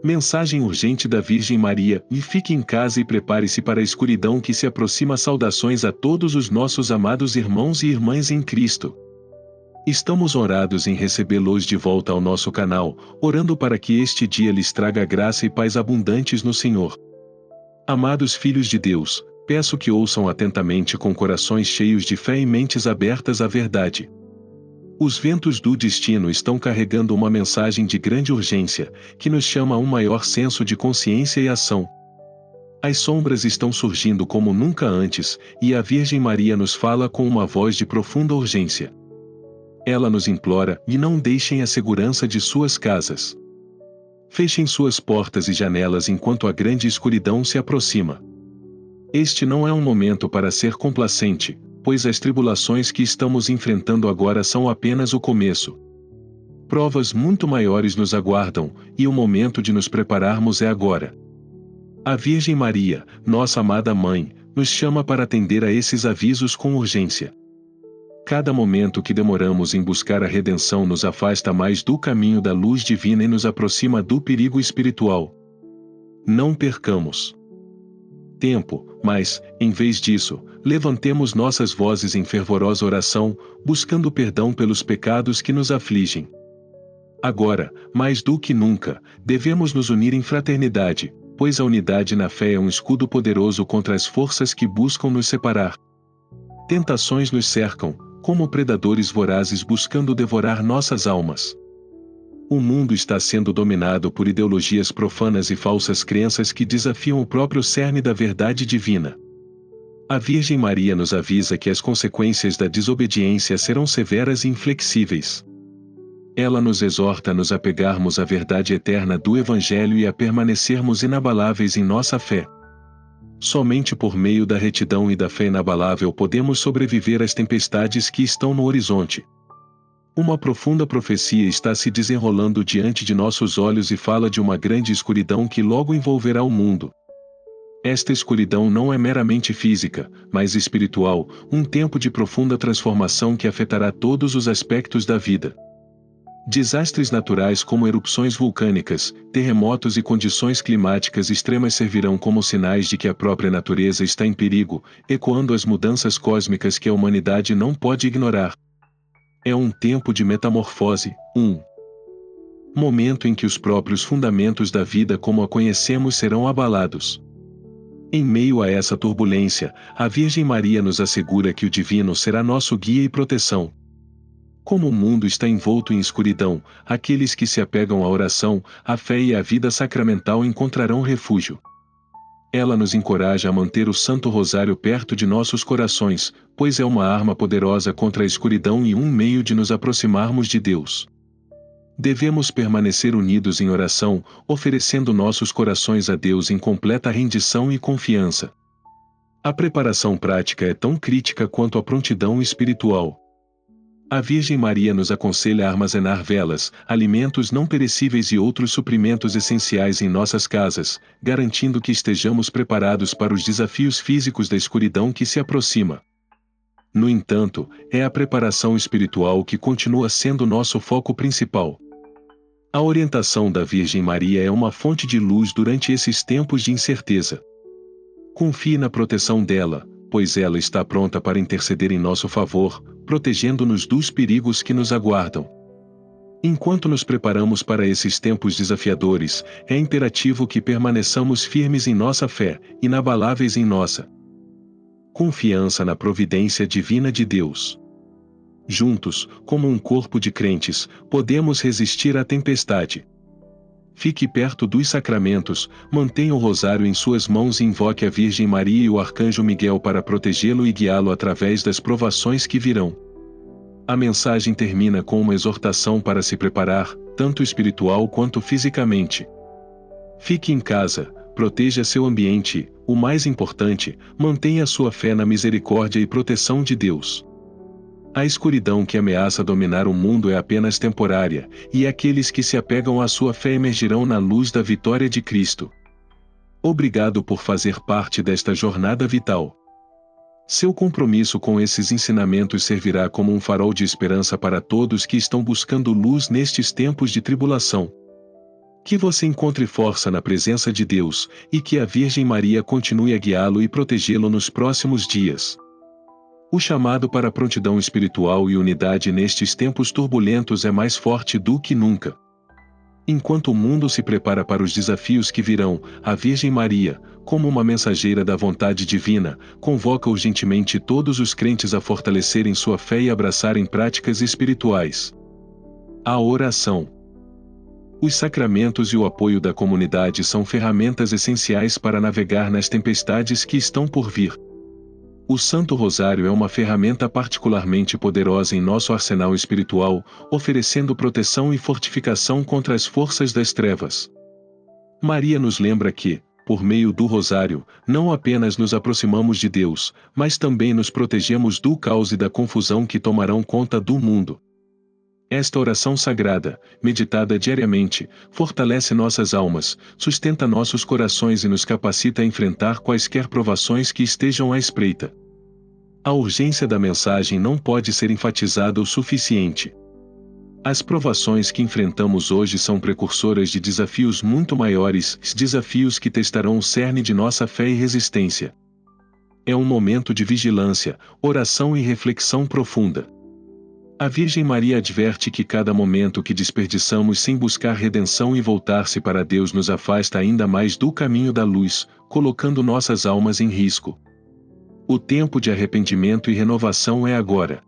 Mensagem urgente da Virgem Maria: e fique em casa e prepare-se para a escuridão que se aproxima. Saudações a todos os nossos amados irmãos e irmãs em Cristo. Estamos honrados em recebê-los de volta ao nosso canal, orando para que este dia lhes traga graça e paz abundantes no Senhor. Amados filhos de Deus, peço que ouçam atentamente com corações cheios de fé e mentes abertas à verdade. Os ventos do destino estão carregando uma mensagem de grande urgência, que nos chama a um maior senso de consciência e ação. As sombras estão surgindo como nunca antes, e a Virgem Maria nos fala com uma voz de profunda urgência. Ela nos implora: e não deixem a segurança de suas casas. Fechem suas portas e janelas enquanto a grande escuridão se aproxima. Este não é um momento para ser complacente, pois as tribulações que estamos enfrentando agora são apenas o começo. Provas muito maiores nos aguardam, e o momento de nos prepararmos é agora. A Virgem Maria, nossa amada Mãe, nos chama para atender a esses avisos com urgência. Cada momento que demoramos em buscar a redenção nos afasta mais do caminho da luz divina e nos aproxima do perigo espiritual. Não percamos tempo, mas, em vez disso, levantemos nossas vozes em fervorosa oração, buscando perdão pelos pecados que nos afligem. Agora, mais do que nunca, devemos nos unir em fraternidade, pois a unidade na fé é um escudo poderoso contra as forças que buscam nos separar. Tentações nos cercam, como predadores vorazes buscando devorar nossas almas. O mundo está sendo dominado por ideologias profanas e falsas crenças que desafiam o próprio cerne da verdade divina. A Virgem Maria nos avisa que as consequências da desobediência serão severas e inflexíveis. Ela nos exorta a nos apegarmos à verdade eterna do Evangelho e a permanecermos inabaláveis em nossa fé. Somente por meio da retidão e da fé inabalável podemos sobreviver às tempestades que estão no horizonte. Uma profunda profecia está se desenrolando diante de nossos olhos e fala de uma grande escuridão que logo envolverá o mundo. Esta escuridão não é meramente física, mas espiritual, um tempo de profunda transformação que afetará todos os aspectos da vida. Desastres naturais como erupções vulcânicas, terremotos e condições climáticas extremas servirão como sinais de que a própria natureza está em perigo, ecoando as mudanças cósmicas que a humanidade não pode ignorar. É um tempo de metamorfose, um momento em que os próprios fundamentos da vida como a conhecemos serão abalados. Em meio a essa turbulência, a Virgem Maria nos assegura que o Divino será nosso guia e proteção. Como o mundo está envolto em escuridão, aqueles que se apegam à oração, à fé e à vida sacramental encontrarão refúgio. Ela nos encoraja a manter o Santo Rosário perto de nossos corações, pois é uma arma poderosa contra a escuridão e um meio de nos aproximarmos de Deus. Devemos permanecer unidos em oração, oferecendo nossos corações a Deus em completa rendição e confiança. A preparação prática é tão crítica quanto a prontidão espiritual. A Virgem Maria nos aconselha a armazenar velas, alimentos não perecíveis e outros suprimentos essenciais em nossas casas, garantindo que estejamos preparados para os desafios físicos da escuridão que se aproxima. No entanto, é a preparação espiritual que continua sendo nosso foco principal. A orientação da Virgem Maria é uma fonte de luz durante esses tempos de incerteza. Confie na proteção dela, pois ela está pronta para interceder em nosso favor, protegendo-nos dos perigos que nos aguardam. Enquanto nos preparamos para esses tempos desafiadores, é imperativo que permaneçamos firmes em nossa fé, inabaláveis em nossa confiança na providência divina de Deus. Juntos, como um corpo de crentes, podemos resistir à tempestade. Fique perto dos sacramentos, mantenha o rosário em suas mãos e invoque a Virgem Maria e o Arcanjo Miguel para protegê-lo e guiá-lo através das provações que virão. A mensagem termina com uma exortação para se preparar, tanto espiritual quanto fisicamente. Fique em casa, proteja seu ambiente e, o mais importante, mantenha sua fé na misericórdia e proteção de Deus. A escuridão que ameaça dominar o mundo é apenas temporária, e aqueles que se apegam à sua fé emergirão na luz da vitória de Cristo. Obrigado por fazer parte desta jornada vital. Seu compromisso com esses ensinamentos servirá como um farol de esperança para todos que estão buscando luz nestes tempos de tribulação. Que você encontre força na presença de Deus, e que a Virgem Maria continue a guiá-lo e protegê-lo nos próximos dias. O chamado para a prontidão espiritual e unidade nestes tempos turbulentos é mais forte do que nunca. Enquanto o mundo se prepara para os desafios que virão, a Virgem Maria, como uma mensageira da vontade divina, convoca urgentemente todos os crentes a fortalecerem sua fé e abraçarem práticas espirituais. A oração. Os sacramentos e o apoio da comunidade são ferramentas essenciais para navegar nas tempestades que estão por vir. O Santo Rosário é uma ferramenta particularmente poderosa em nosso arsenal espiritual, oferecendo proteção e fortificação contra as forças das trevas. Maria nos lembra que, por meio do Rosário, não apenas nos aproximamos de Deus, mas também nos protegemos do caos e da confusão que tomarão conta do mundo. Esta oração sagrada, meditada diariamente, fortalece nossas almas, sustenta nossos corações e nos capacita a enfrentar quaisquer provações que estejam à espreita. A urgência da mensagem não pode ser enfatizada o suficiente. As provações que enfrentamos hoje são precursoras de desafios muito maiores, desafios que testarão o cerne de nossa fé e resistência. É um momento de vigilância, oração e reflexão profunda. A Virgem Maria adverte que cada momento que desperdiçamos sem buscar redenção e voltar-se para Deus nos afasta ainda mais do caminho da luz, colocando nossas almas em risco. O tempo de arrependimento e renovação é agora.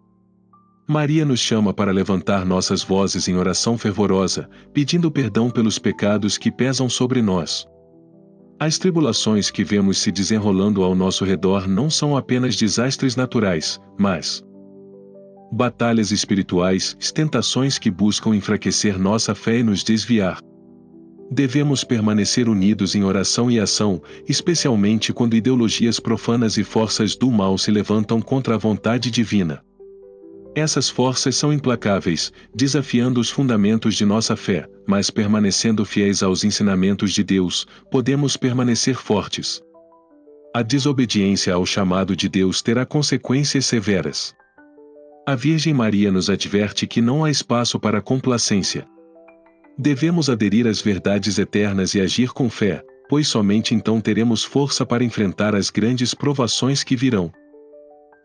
Maria nos chama para levantar nossas vozes em oração fervorosa, pedindo perdão pelos pecados que pesam sobre nós. As tribulações que vemos se desenrolando ao nosso redor não são apenas desastres naturais, mas batalhas espirituais, tentações que buscam enfraquecer nossa fé e nos desviar. Devemos permanecer unidos em oração e ação, especialmente quando ideologias profanas e forças do mal se levantam contra a vontade divina. Essas forças são implacáveis, desafiando os fundamentos de nossa fé, mas permanecendo fiéis aos ensinamentos de Deus, podemos permanecer fortes. A desobediência ao chamado de Deus terá consequências severas. A Virgem Maria nos adverte que não há espaço para complacência. Devemos aderir às verdades eternas e agir com fé, pois somente então teremos força para enfrentar as grandes provações que virão.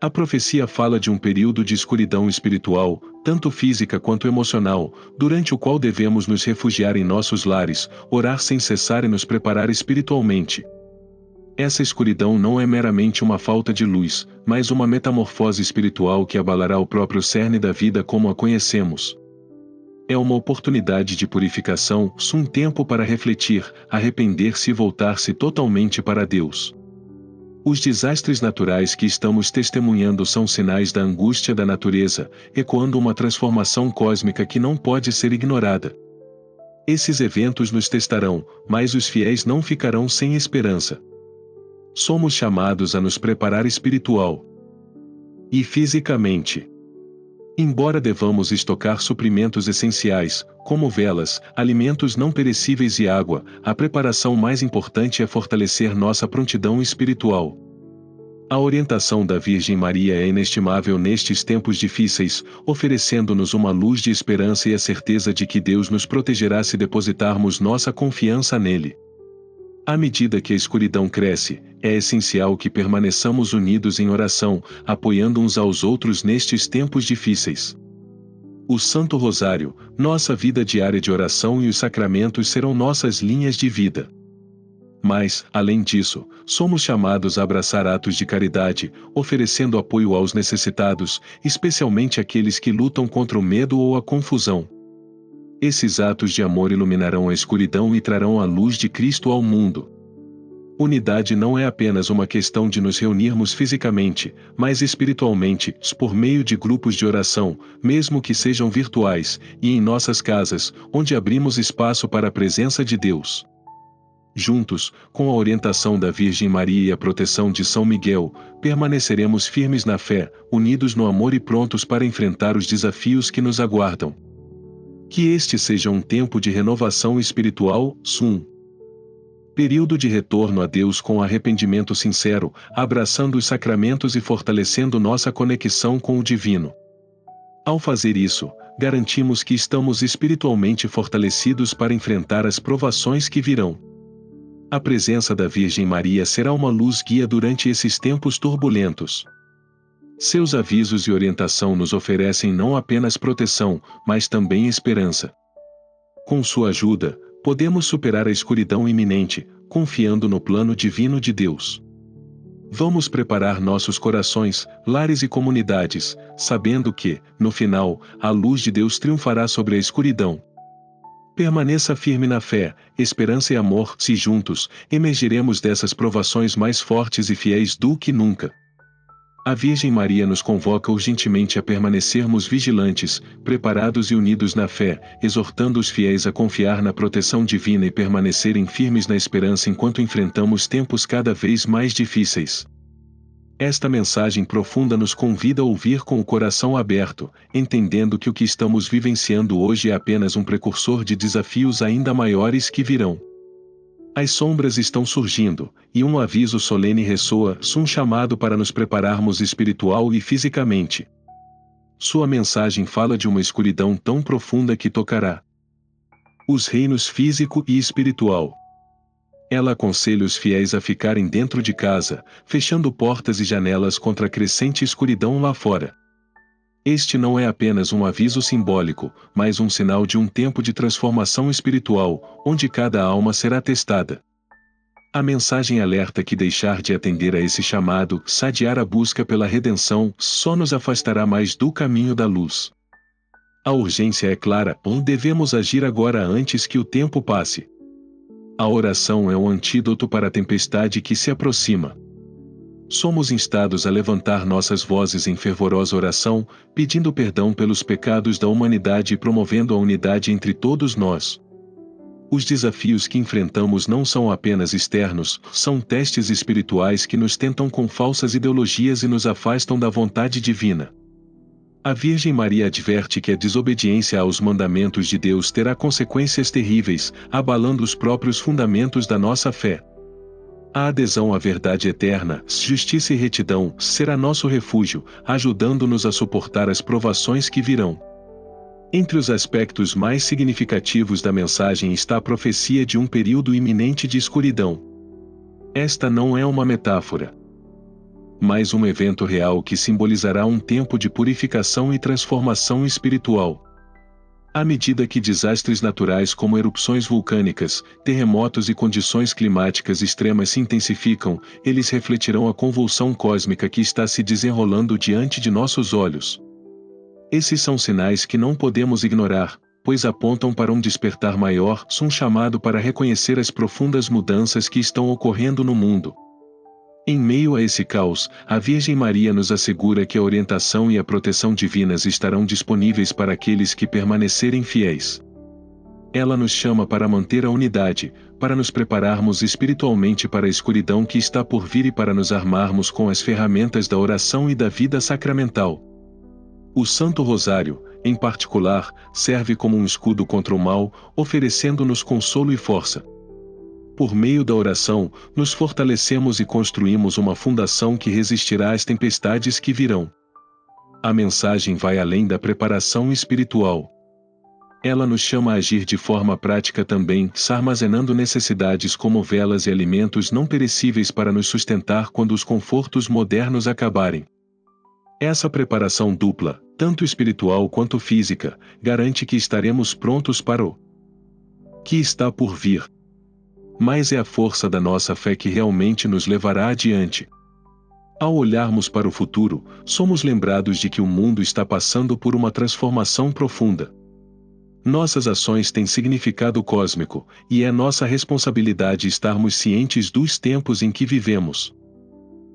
A profecia fala de um período de escuridão espiritual, tanto física quanto emocional, durante o qual devemos nos refugiar em nossos lares, orar sem cessar e nos preparar espiritualmente. Essa escuridão não é meramente uma falta de luz, mas uma metamorfose espiritual que abalará o próprio cerne da vida como a conhecemos. É uma oportunidade de purificação, um tempo para refletir, arrepender-se e voltar-se totalmente para Deus. Os desastres naturais que estamos testemunhando são sinais da angústia da natureza, ecoando uma transformação cósmica que não pode ser ignorada. Esses eventos nos testarão, mas os fiéis não ficarão sem esperança. Somos chamados a nos preparar espiritual e fisicamente. Embora devamos estocar suprimentos essenciais, como velas, alimentos não perecíveis e água, a preparação mais importante é fortalecer nossa prontidão espiritual. A orientação da Virgem Maria é inestimável nestes tempos difíceis, oferecendo-nos uma luz de esperança e a certeza de que Deus nos protegerá se depositarmos nossa confiança nele. À medida que a escuridão cresce, é essencial que permaneçamos unidos em oração, apoiando uns aos outros nestes tempos difíceis. O Santo Rosário, nossa vida diária de oração e os sacramentos serão nossas linhas de vida. Mas, além disso, somos chamados a abraçar atos de caridade, oferecendo apoio aos necessitados, especialmente aqueles que lutam contra o medo ou a confusão. Esses atos de amor iluminarão a escuridão e trarão a luz de Cristo ao mundo. Unidade não é apenas uma questão de nos reunirmos fisicamente, mas espiritualmente, por meio de grupos de oração, mesmo que sejam virtuais, e em nossas casas, onde abrimos espaço para a presença de Deus. Juntos, com a orientação da Virgem Maria e a proteção de São Miguel, permaneceremos firmes na fé, unidos no amor e prontos para enfrentar os desafios que nos aguardam. Que este seja um tempo de renovação espiritual, período de retorno a Deus com arrependimento sincero, abraçando os sacramentos e fortalecendo nossa conexão com o divino. Ao fazer isso, garantimos que estamos espiritualmente fortalecidos para enfrentar as provações que virão. A presença da Virgem Maria será uma luz guia durante esses tempos turbulentos. Seus avisos e orientação nos oferecem não apenas proteção, mas também esperança. Com sua ajuda, podemos superar a escuridão iminente, confiando no plano divino de Deus. Vamos preparar nossos corações, lares e comunidades, sabendo que, no final, a luz de Deus triunfará sobre a escuridão. Permaneça firme na fé, esperança e amor, se juntos, emergiremos dessas provações mais fortes e fiéis do que nunca. A Virgem Maria nos convoca urgentemente a permanecermos vigilantes, preparados e unidos na fé, exortando os fiéis a confiar na proteção divina e permanecerem firmes na esperança enquanto enfrentamos tempos cada vez mais difíceis. Esta mensagem profunda nos convida a ouvir com o coração aberto, entendendo que o que estamos vivenciando hoje é apenas um precursor de desafios ainda maiores que virão. As sombras estão surgindo, e um aviso solene ressoa, um chamado para nos prepararmos espiritual e fisicamente. Sua mensagem fala de uma escuridão tão profunda que tocará os reinos físico e espiritual. Ela aconselha os fiéis a ficarem dentro de casa, fechando portas e janelas contra a crescente escuridão lá fora. Este não é apenas um aviso simbólico, mas um sinal de um tempo de transformação espiritual, onde cada alma será testada. A mensagem alerta que deixar de atender a esse chamado, adiar a busca pela redenção, só nos afastará mais do caminho da luz. A urgência é clara, devemos agir agora antes que o tempo passe. A oração é um antídoto para a tempestade que se aproxima. Somos instados a levantar nossas vozes em fervorosa oração, pedindo perdão pelos pecados da humanidade e promovendo a unidade entre todos nós. Os desafios que enfrentamos não são apenas externos, são testes espirituais que nos tentam com falsas ideologias e nos afastam da vontade divina. A Virgem Maria adverte que a desobediência aos mandamentos de Deus terá consequências terríveis, abalando os próprios fundamentos da nossa fé. A adesão à verdade eterna, justiça e retidão, será nosso refúgio, ajudando-nos a suportar as provações que virão. Entre os aspectos mais significativos da mensagem está a profecia de um período iminente de escuridão. Esta não é uma metáfora, mas um evento real que simbolizará um tempo de purificação e transformação espiritual. À medida que desastres naturais como erupções vulcânicas, terremotos e condições climáticas extremas se intensificam, eles refletirão a convulsão cósmica que está se desenrolando diante de nossos olhos. Esses são sinais que não podemos ignorar, pois apontam para um despertar maior, um chamado para reconhecer as profundas mudanças que estão ocorrendo no mundo. Em meio a esse caos, a Virgem Maria nos assegura que a orientação e a proteção divinas estarão disponíveis para aqueles que permanecerem fiéis. Ela nos chama para manter a unidade, para nos prepararmos espiritualmente para a escuridão que está por vir e para nos armarmos com as ferramentas da oração e da vida sacramental. O Santo Rosário, em particular, serve como um escudo contra o mal, oferecendo-nos consolo e força. Por meio da oração, nos fortalecemos e construímos uma fundação que resistirá às tempestades que virão. A mensagem vai além da preparação espiritual. Ela nos chama a agir de forma prática também, armazenando necessidades como velas e alimentos não perecíveis para nos sustentar quando os confortos modernos acabarem. Essa preparação dupla, tanto espiritual quanto física, garante que estaremos prontos para o que está por vir. Mas é a força da nossa fé que realmente nos levará adiante. Ao olharmos para o futuro, somos lembrados de que o mundo está passando por uma transformação profunda. Nossas ações têm significado cósmico, e é nossa responsabilidade estarmos cientes dos tempos em que vivemos.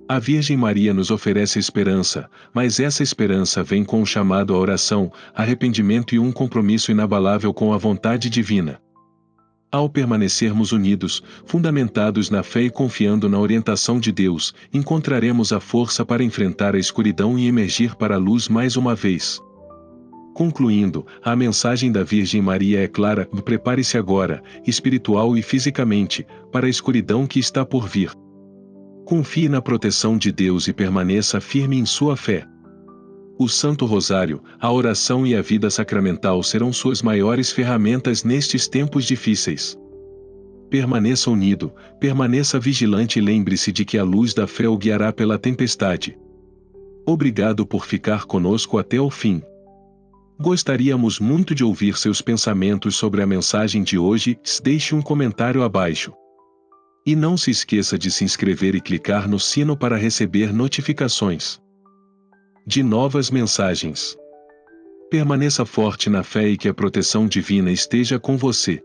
A Virgem Maria nos oferece esperança, mas essa esperança vem com um chamado à oração, arrependimento e um compromisso inabalável com a vontade divina. Ao permanecermos unidos, fundamentados na fé e confiando na orientação de Deus, encontraremos a força para enfrentar a escuridão e emergir para a luz mais uma vez. Concluindo, a mensagem da Virgem Maria é clara: prepare-se agora, espiritual e fisicamente, para a escuridão que está por vir. Confie na proteção de Deus e permaneça firme em sua fé. O Santo Rosário, a oração e a vida sacramental serão suas maiores ferramentas nestes tempos difíceis. Permaneça unido, permaneça vigilante e lembre-se de que a luz da fé o guiará pela tempestade. Obrigado por ficar conosco até o fim. Gostaríamos muito de ouvir seus pensamentos sobre a mensagem de hoje. Deixe um comentário abaixo. E não se esqueça de se inscrever e clicar no sino para receber notificações de novas mensagens. Permaneça forte na fé e que a proteção divina esteja com você.